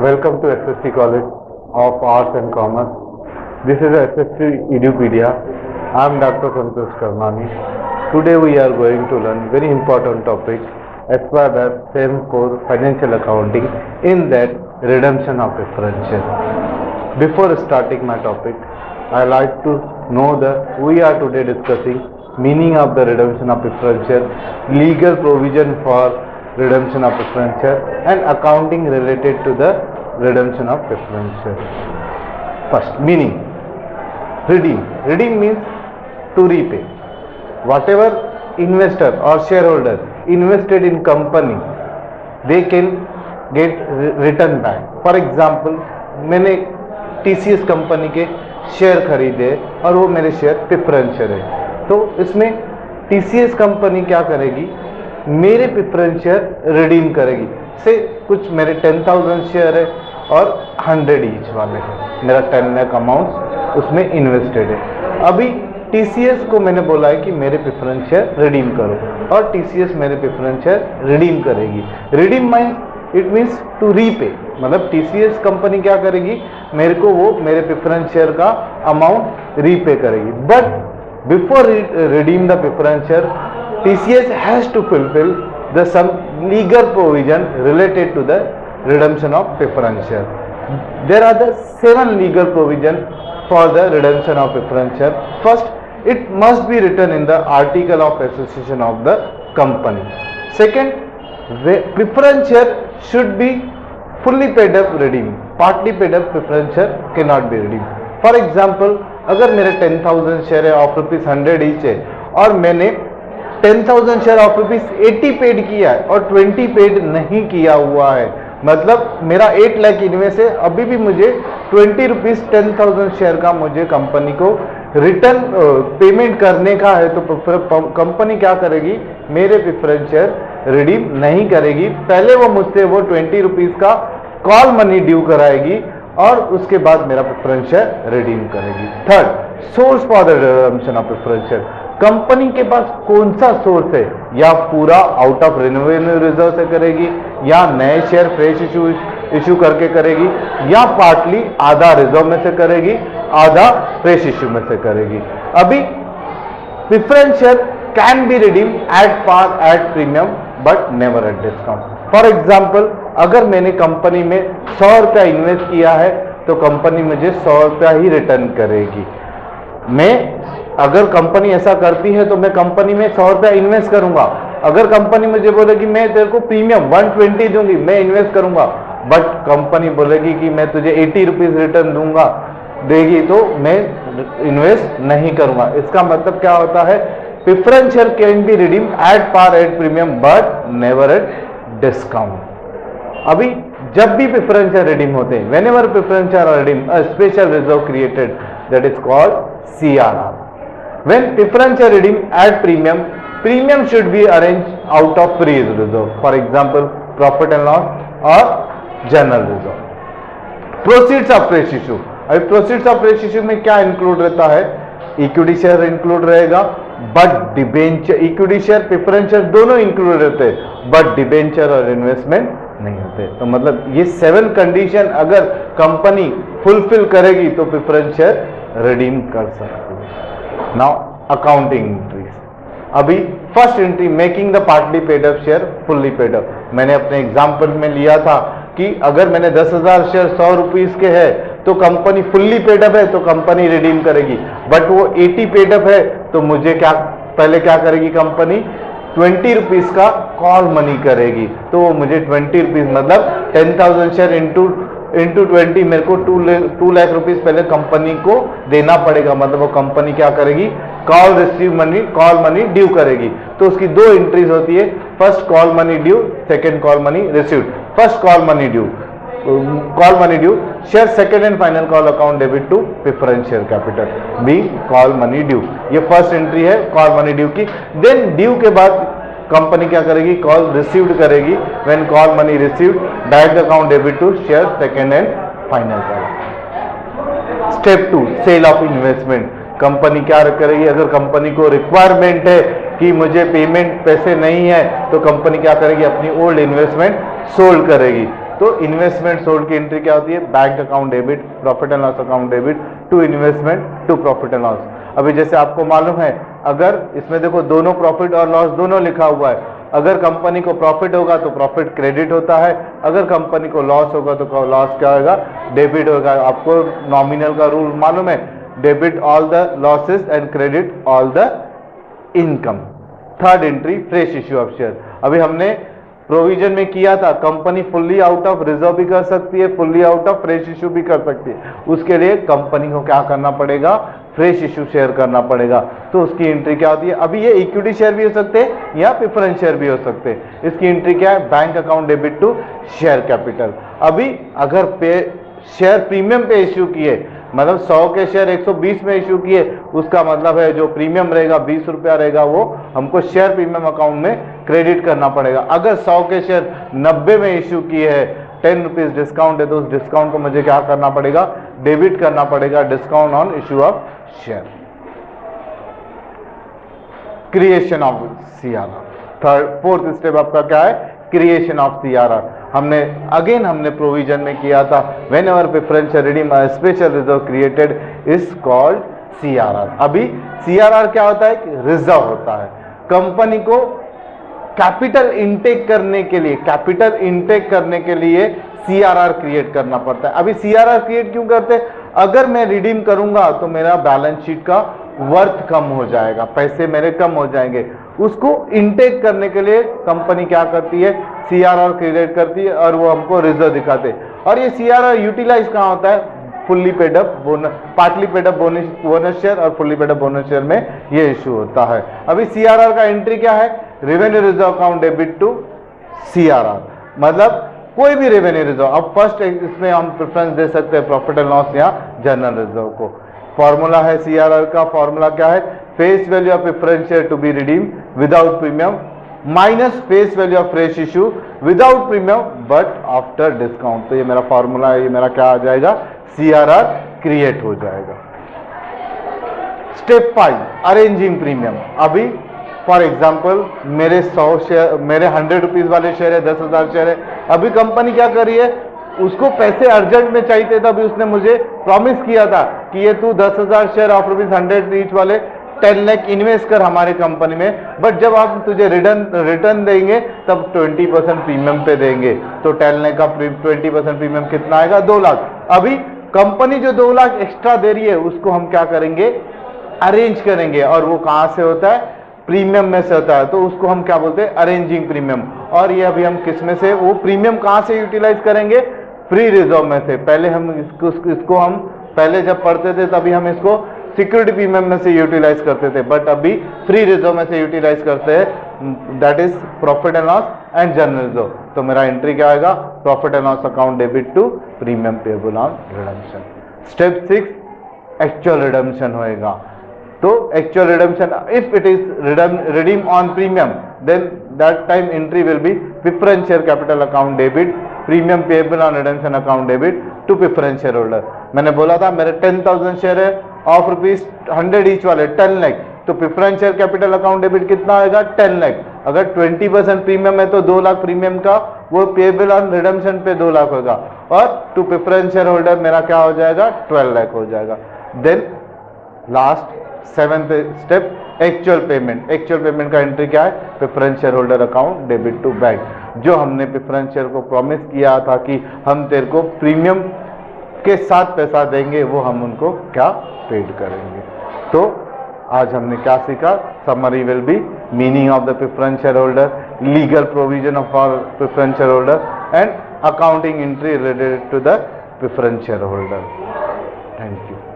Welcome to SSC College of Arts and Commerce. This is SSC Edupedia. I am Dr. Santosh Karmani. Today we are going to learn very important topic as far as SEM for financial accounting, in that redemption of differential. Before starting my topic, I like to know that we are today discussing meaning of the redemption of differential, legal provision for redemption of differential, and accounting related to the redemption of differential. First, meaning. Redeem. Redeem means to repay. Whatever investor or shareholder invested in company, they can get return back. For example, मैंने TCS company के share खरीदे और वो मेरे share preferential है, तो इसमें TCS company क्या करेगी, मेरे प्रेफरेंस शेयर रिडीम करेगी। से कुछ मेरे 10,000 शेयर है और 100 ईच वाले हैं, मेरा 10 लाख अमाउंट उसमें इन्वेस्टेड है। अभी TCS को मैंने बोला है कि मेरे प्रेफरेंस शेयर रिडीम करो, और TCS मेरे प्रेफरेंस शेयर रिडीम करेगी। Redeem means it means to repay, मतलब TCS कंपनी क्या करेगी, मेरे को वो मेरे प्रेफरेंस शेयर का अमाउंट रीपे करेगी। But before redeem the preference share, TCS has to fulfill some legal provision related to the redemption of preference share. There are the 7 legal provision for the redemption of preference share. First, it must be written in the article of association of the company. Second, preference share should be fully paid up redeemed. Partly paid up preference share cannot be redeemed. For example, अगर मेरे 10,000 share है of ₹100 each है, और मैंने 10,000 share of ₹80 paid किया है और 20 paid नहीं किया हुआ है, मतलब मेरा 8 लाख इन्वेस्ट है, अभी भी मुझे ₹20 10,000 शेयर का मुझे कंपनी को रिटर्न पेमेंट करने का है, तो कंपनी क्या करेगी, मेरे प्रेफरेंस शेयर रिडीम नहीं करेगी। पहले वो मुझसे वो ₹20 का कॉल मनी ड्यू कराएगी और उसके बाद मेरा प्रेफरेंस शेयर रिडीम करेगी। Third, source for the redemption of preference share. Company के पास कौन सा सोर्स है, या पूरा आउट ऑफ रिन्यूएबल रिजर्व से करेगी, या नए शेयर फ्रेश इशू करके करेगी, या पार्टली आधा रिजर्व में से करेगी, आधा फ्रेश इशू में से करेगी। अभी preference share can be redeem at par at premium but never at discount. For example, अगर मैंने कंपनी में ₹100 इन्वेस्ट किया है तो कंपनी मुझे ₹100 ही रिटर्न करेगी। मैं अगर कंपनी ऐसा करती है तो मैं कंपनी में ₹100 इन्वेस्ट करूंगा, अगर कंपनी मुझे बोलेगी मैं तेरे को प्रीमियम 120 दूंगी, मैं इन्वेस्ट करूंगा, बट कंपनी बोलेगी कि मैं तुझे ₹80 रिटर्न दूंगा देगी, तो मैं इन्वेस्ट नहीं करूंगा। इसका मतलब क्या होता है, preference share can be redeem at par at premium but never at discount. अभी जब भी प्रेफरेंस शेयर रिडीम होते हैं, whenever preference share are redeem, a special reserve created, that is called CRR. When preference are redeemed at premium, premium should be arranged out of free reserve, for example profit and loss or general reserve. Proceeds of fresh issue. अभी proceeds of fresh issue में क्या include रहता है, equity share include रहेगा, but debenture, equity share preference share दोनों include रहते हैं, but debenture और इन्वेस्टमेंट नहीं होते। तो मतलब ये 7 कंडीशन अगर कंपनी फुलफिल करेगी तो प्रेफरेंस शेयर रिडीम कर सकती है। Now accounting entries. अभी first entry, making the partly paid up share fully paid up. मैंने अपने एग्जांपल में लिया था कि अगर मैंने 10,000 शेयर ₹100 के है तो कंपनी फुल्ली पेड अप है तो कंपनी रिडीम करेगी, बट वो 80 पेड अप है तो मुझे पहले क्या करेगी कंपनी, ₹20 का कॉल मनी करेगी, तो वो मुझे ₹20 मतलब 10,000 शेयर इंटू 20 मेरे को 2 लाख रुपीस पहले कंपनी को देना पड़ेगा, मतलब वो कंपनी क्या करेगी, कॉल मनी ड्यू करेगी। तो उसकी 2 एंट्रीज होती है, first call money due, second call money received. First call money due share second and final call account debit to preference share capital, be call money due. ये first entry है call money due की। Then due के बाद company क्या करेगी, call received करेगी। When call money received, direct account debit to share second and final call. Step 2, sale of investment. Company क्या करेगी, अगर कंपनी को रिक्वायरमेंट है कि मुझे पेमेंट पैसे नहीं है तो कंपनी क्या करेगी, अपनी ओल्ड इन्वेस्टमेंट सोल्ड करेगी। तो इन्वेस्टमेंट सोल्ड की एंट्री क्या होती है, bank account debit, profit and loss account debit to investment to profit and loss. अभी जैसे आपको मालूम है, अगर इसमें देखो दोनों प्रॉफिट और लॉस दोनों लिखा हुआ है, अगर कंपनी को प्रॉफिट होगा तो प्रॉफिट क्रेडिट होता है, अगर कंपनी को लॉस होगा तो लॉस क्या होगा, डेबिट होगा। आपको नॉमिनल का रूल मालूम है, debit all the losses and credit all the income. Third entry fresh issue of share. अभी हमने प्रोविजन में किया था company fully out of reserve भी कर सकती है, fully out of fresh issue भी कर सकती है। उसके लिए कंपनी को क्या करना पड़ेगा, फ्रेश इश्यू शेयर करना पड़ेगा। तो उसकी एंट्री क्या होती है, अभी ये इक्विटी शेयर भी हो सकते हैं या प्रेफरेंस शेयर भी हो सकते हैं। इसकी एंट्री क्या है, bank account debit to share capital. अभी अगर शेयर प्रीमियम पे इश्यू किए, मतलब 100 के शेयर 120 में इश्यू किए, उसका मतलब है जो प्रीमियम रहेगा 20 रुपया रहेगा, वो हमको शेयर प्रीमियम अकाउंट में क्रेडिट करना पड़ेगा। अगर 100 के शेयर 90 में इश्यू किए है, 10 रुपीज डिस्काउंट है, तो उस डिस्काउंट को मुझे क्या करना पड़ेगा, डेबिट करना पड़ेगा, discount on issue of share. Creation of CRR, fourth step आपका क्या है, क्रिएशन ऑफ सीआरआर। हमने प्रोविजन में किया था, when ever preference redeem special reserve created is called CRR. अभी सीआरआर क्या होता है, रिजर्व होता है। कंपनी को कैपिटल इनटेक करने के लिए सीआरआर क्रिएट करना पड़ता है। अभी सीआरआर क्रिएट क्यों करते हैं, अगर मैं रिडीम करूंगा तो मेरा बैलेंस शीट का वर्थ कम हो जाएगा, पैसे मेरे कम हो जाएंगे। उसको इनटेक करने के लिए कंपनी क्या करती है, सीआरआर क्रिएट करती है और वो हमको रिजर्व दिखाते हैं। और ये सीआरआर यूटिलाइज कहाँ होता है, fully paid up bonus, partly paid up bonus share और fully paid up bonus share में ये इश्यू होता है। अभी सीआरआर का एंट्री क्या है, revenue reserve account debit to CRR, मतलब कोई भी रेवेन्यू रिजर्व। अब फर्स्ट इसमें हम प्रेफरेंस दे सकते हैं प्रॉफिट एंड लॉस या जनरल रिजर्व को। फॉर्मूला है सीआरआर का, फॉर्मूला क्या है, face value of preference share to be redeem without premium minus face value of fresh issue without premium but after discount. तो ये मेरा फॉर्मूला है, ये मेरा क्या आ जाएगा, सीआरआर क्रिएट हो जाएगा। Step 5 arranging premium. अभी फॉर एग्जाम्पल मेरे 100 शेयर, मेरे 100 रुपीज वाले शेयर है, 10,000 शेयर है। अभी कंपनी क्या कर रही है, उसको पैसे अर्जेंट में चाहिए था। अभी उसने मुझे प्रॉमिस किया था कि ये तू 10,000 शेयर ऑफ ₹100 ईच वाले 10 लाख इन्वेस्ट कर हमारे कंपनी में, बट जब आप तुझे रिटर्न देंगे तब 20% प्रीमियम पे देंगे। तो 10 लाख का 20% प्रीमियम कितना आएगा, 2 लाख। अभी कंपनी जो 2 लाख एक्स्ट्रा दे रही है उसको हम क्या करेंगे, अरेंज करेंगे। और वो कहां से होता है, प्रीमियम में से होता है। तो उसको हम क्या बोलते हैं, अरेंजिंग प्रीमियम। और ये अभी हम किस में से, वो प्रीमियम कहां से यूटिलाइज करेंगे, फ्री रिजर्व में से। पहले हम इसको हम पहले जब पढ़ते थे तभी हम इसको सिक्योरिटी प्रीमियम में से यूटिलाइज करते थे, बट अभी फ्री रिजर्व में से यूटिलाइज करते हैं, that is profit and loss and general reserve. तो मेरा एंट्री क्या आएगा, profit and loss account debit to premium payable on redemption. Step 6 actual redemption होएगा। तो actual redemption, if it is redeem on premium then that time entry will be preference share capital account debit premium payable on redemption account debit to preference share holder. मैंने बोला था मेरे 10,000 share है of ₹100 each वाले 10 लाख, तो preference share capital account debit कितना आएगा, 10 लाख। अगर 20% प्रीमियम है तो 2 लाख प्रीमियम का वो पेएबल ऑन रिडम्पशन पे 2 लाख होगा, और टू प्रेफरेंस शेयर होल्डर मेरा क्या हो जाएगा, 12 लाख हो जाएगा। Then last 7th step actual payment. Actual payment का एंट्री क्या है, preference share holder account debit to bank. जो हमने प्रेफरेंस शेयर को प्रॉमिस किया था कि हम तेरे को प्रीमियम के साथ पैसा देंगे, वो हम उनको क्या पेड करेंगे। तो आज हमने क्या सीखा, summary will be meaning of the preference share holder, legal provision of our preference share holder and accounting entry related to the preference share holder. Thank you.